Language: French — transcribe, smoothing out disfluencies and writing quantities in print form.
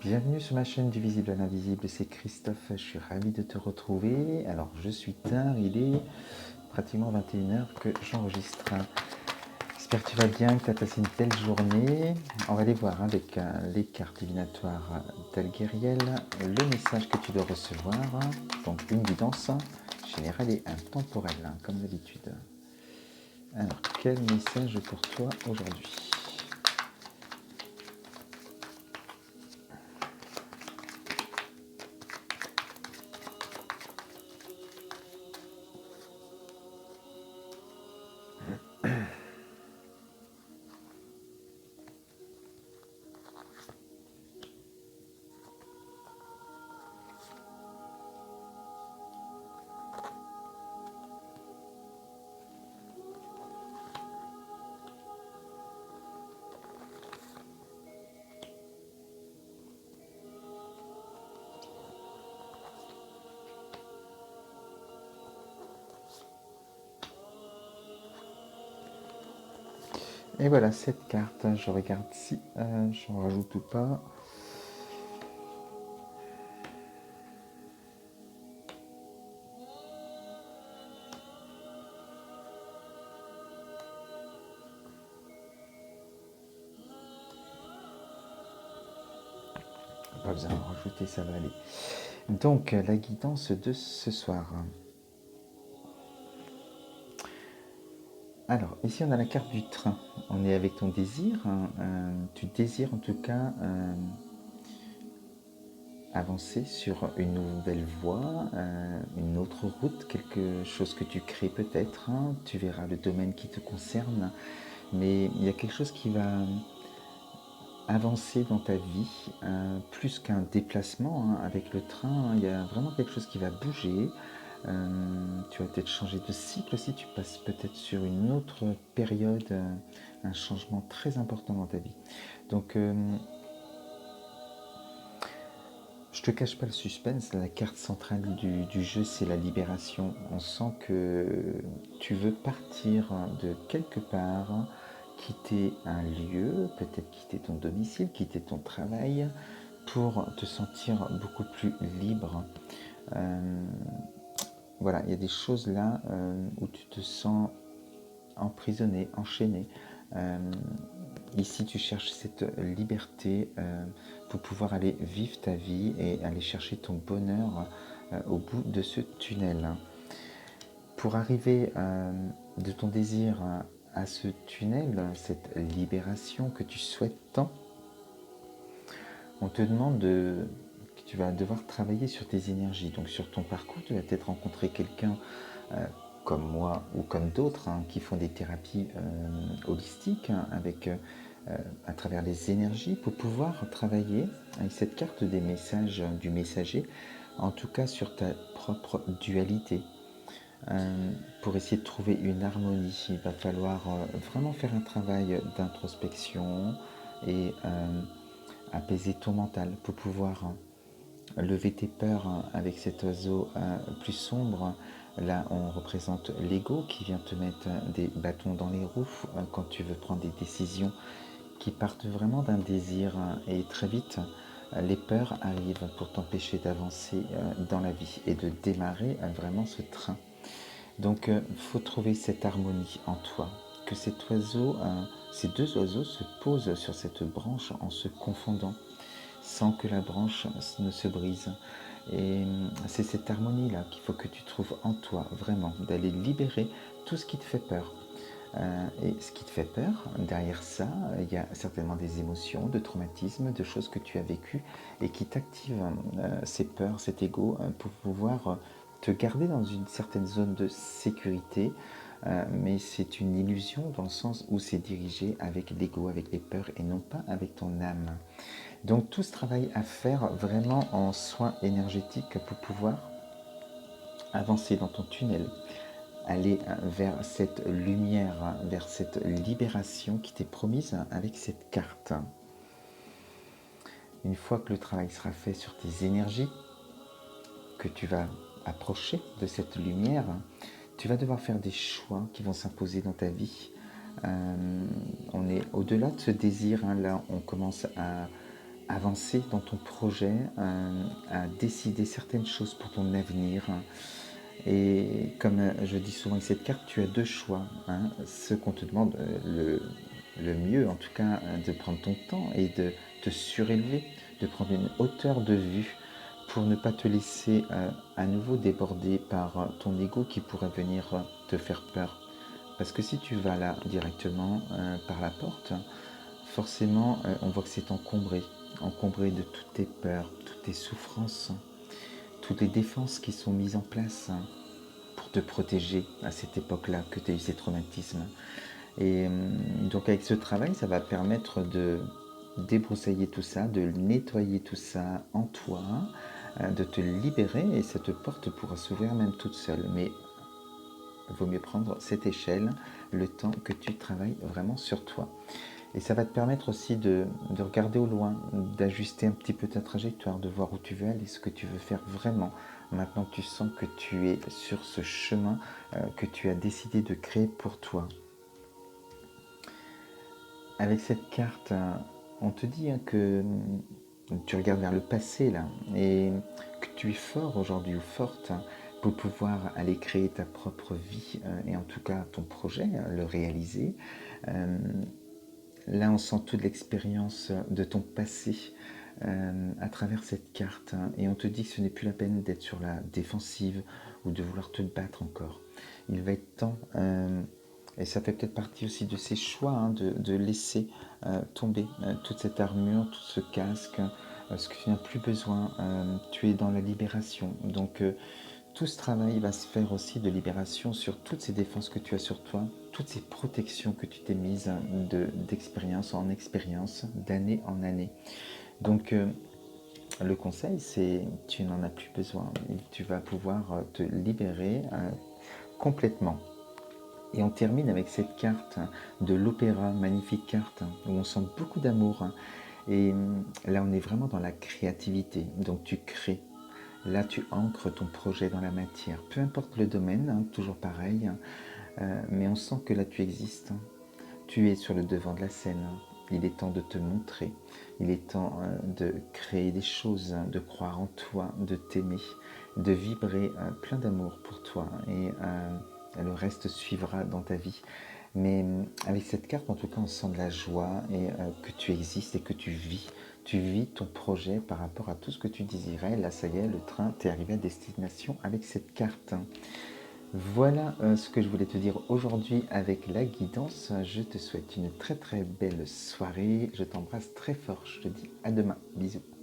Bienvenue sur ma chaîne du visible à l'invisible, c'est Christophe, je suis ravi de te retrouver. Alors je suis tard, il est pratiquement 21h que j'enregistre. J'espère que tu vas bien, que tu as passé une belle journée. On va aller voir avec les cartes divinatoires d'Alguériel le message que tu dois recevoir. Donc une guidance générale et intemporelle, comme d'habitude. Alors quel message pour toi aujourd'hui ? Et voilà cette carte, je regarde si j'en rajoute ou pas. Pas besoin de rajouter, ça va aller. Donc, la guidance de ce soir. Alors, ici, on a la carte du train. On est avec ton désir. Tu désires en tout cas avancer sur une nouvelle voie, une autre route, quelque chose que tu crées peut-être. Tu verras le domaine qui te concerne. Mais il y a quelque chose qui va avancer dans ta vie, plus qu'un déplacement avec le train. Il y a vraiment quelque chose qui va bouger. Tu vas peut-être changer de cycle aussi, tu passes peut-être sur une autre période, un changement très important dans ta vie. Donc, je te cache pas le suspense, la carte centrale du jeu, c'est la libération. On sent que tu veux partir de quelque part, quitter un lieu, peut-être quitter ton domicile, quitter ton travail, pour te sentir beaucoup plus libre. Voilà, il y a des choses là où tu te sens emprisonné, enchaîné. Ici, tu cherches cette liberté pour pouvoir aller vivre ta vie et aller chercher ton bonheur au bout de ce tunnel. Pour arriver de ton désir à ce tunnel, cette libération que tu souhaites tant, on te demande que tu vas devoir travailler sur tes énergies, donc sur ton parcours. Tu vas peut-être rencontrer quelqu'un comme moi ou comme d'autres qui font des thérapies holistiques avec à travers les énergies pour pouvoir travailler avec cette carte des messages du messager, en tout cas sur ta propre dualité. Pour essayer de trouver une harmonie, il va falloir vraiment faire un travail d'introspection et apaiser ton mental pour pouvoir lever tes peurs avec cet oiseau plus sombre. Là, on représente l'ego qui vient te mettre des bâtons dans les roues quand tu veux prendre des décisions qui partent vraiment d'un désir et très vite, les peurs arrivent pour t'empêcher d'avancer dans la vie et de démarrer vraiment ce train. Donc, il faut trouver cette harmonie en toi, que cet oiseau, ces deux oiseaux se posent sur cette branche en se confondant, sans que la branche ne se brise. Et c'est cette harmonie-là qu'il faut que tu trouves en toi, vraiment, d'aller libérer tout ce qui te fait peur. Et ce qui te fait peur, derrière ça, il y a certainement des émotions, de traumatismes, de choses que tu as vécues et qui t'activent ces peurs, cet ego, pour pouvoir te garder dans une certaine zone de sécurité. Mais c'est une illusion dans le sens où c'est dirigé avec l'ego, avec les peurs et non pas avec ton âme. Donc tout ce travail à faire vraiment en soins énergétiques pour pouvoir avancer dans ton tunnel, aller vers cette lumière, vers cette libération qui t'est promise avec cette carte. Une fois que le travail sera fait sur tes énergies, que tu vas approcher de cette lumière, tu vas devoir faire des choix qui vont s'imposer dans ta vie. On est au-delà de ce désir, là on commence à avancer dans ton projet, à décider certaines choses pour ton avenir. Et comme je dis souvent avec cette carte, tu as deux choix, hein. Ce qu'on te demande, le mieux en tout cas, de prendre ton temps et de te surélever, de prendre une hauteur de vue pour ne pas te laisser à nouveau déborder par ton ego qui pourrait venir te faire peur. Parce que si tu vas là directement par la porte, forcément on voit que c'est encombré, encombré de toutes tes peurs, toutes tes souffrances, toutes les défenses qui sont mises en place pour te protéger à cette époque-là que tu as eu ces traumatismes. Et donc avec ce travail, ça va permettre de débroussailler tout ça, de nettoyer tout ça en toi, de te libérer et cette porte pourra s'ouvrir même toute seule. Mais il vaut mieux prendre cette échelle, le temps que tu travailles vraiment sur toi. Et ça va te permettre aussi de regarder au loin, d'ajuster un petit peu ta trajectoire, de voir où tu veux aller, ce que tu veux faire vraiment. Maintenant que tu sens que tu es sur ce chemin que tu as décidé de créer pour toi. Avec cette carte, on te dit que tu regardes vers le passé là, et que tu es fort aujourd'hui ou forte pour pouvoir aller créer ta propre vie et en tout cas ton projet, le réaliser. Là, on sent toute l'expérience de ton passé à travers cette carte et on te dit que ce n'est plus la peine d'être sur la défensive ou de vouloir te battre encore. Il va être temps, et ça fait peut-être partie aussi de ces choix, de laisser tomber toute cette armure, tout ce casque, ce que tu n'as plus besoin. Tu es dans la libération. Donc, tout ce travail va se faire aussi de libération sur toutes ces défenses que tu as sur toi, toutes ces protections que tu t'es mises d'expérience en expérience, d'année en année. Donc, le conseil, c'est tu n'en as plus besoin. Tu vas pouvoir te libérer complètement. Et on termine avec cette carte de l'opéra, magnifique carte, où on sent beaucoup d'amour. Et là, on est vraiment dans la créativité. Donc, tu crées. Là, tu ancres ton projet dans la matière. Peu importe le domaine, toujours pareil. Mais on sent que là, tu existes. Tu es sur le devant de la scène. Il est temps de te montrer. Il est temps de créer des choses, de croire en toi, de t'aimer, de vibrer plein d'amour pour toi. Et le reste suivra dans ta vie. Mais avec cette carte, en tout cas, on sent de la joie et que tu existes et que tu vis. Tu vis ton projet par rapport à tout ce que tu désirais. Là, ça y est, le train, t'es arrivé à destination avec cette carte. Voilà ce que je voulais te dire aujourd'hui avec la guidance. Je te souhaite une très très belle soirée. Je t'embrasse très fort. Je te dis à demain. Bisous.